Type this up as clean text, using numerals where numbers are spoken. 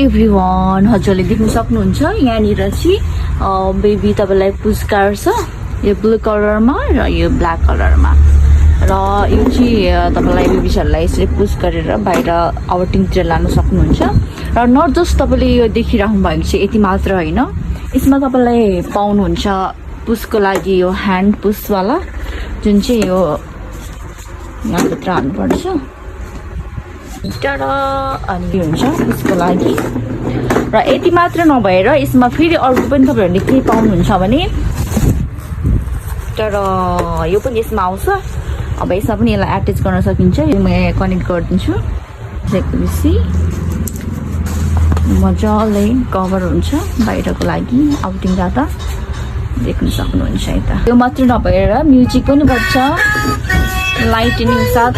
everyone, हजुरले देख्न सक्नुहुन्छ यहाँनिर चाहिँ बेबी तपाईँलाई पुस्कार छ यो ब्लू कलरमा र यो ब्ल्याक कलरमा र यो चाहिँ तपाईँलाई बेबीहरूलाई यसरी पुस गरेर बाहिर आउटिङतिर लानु सक्नुहुन्छ र नट जस्ट तपाईँले यो देखिराख्नु भएको चाहिँ यति मात्र होइन यसमा तपाईँलाई पाउनुहुन्छ पुसको लागि यो ह्यान्ड पुसवाला जुन चाहिँ यो यहाँभित्र हाल्नुपर्छ अनि हुन्छ पुसको लागि र यति मात्र नभएर यसमा फेरि अर्को पनि तपाईँहरूले के पाउनुहुन्छ भने तर यो पनि यसमा आउँछ अब यसमा पनि यसलाई एट्याच गर्न सकिन्छ यो म यहाँ कनेक्ट गरिदिन्छु देखेपछि मजाले कभर हुन्छ बाहिरको लागि आउटिङ जाँदा देख्न सक्नुहुन्छ यता यो मात्र नभएर म्युजिक पनि बज्छ लाइटनिङ साथ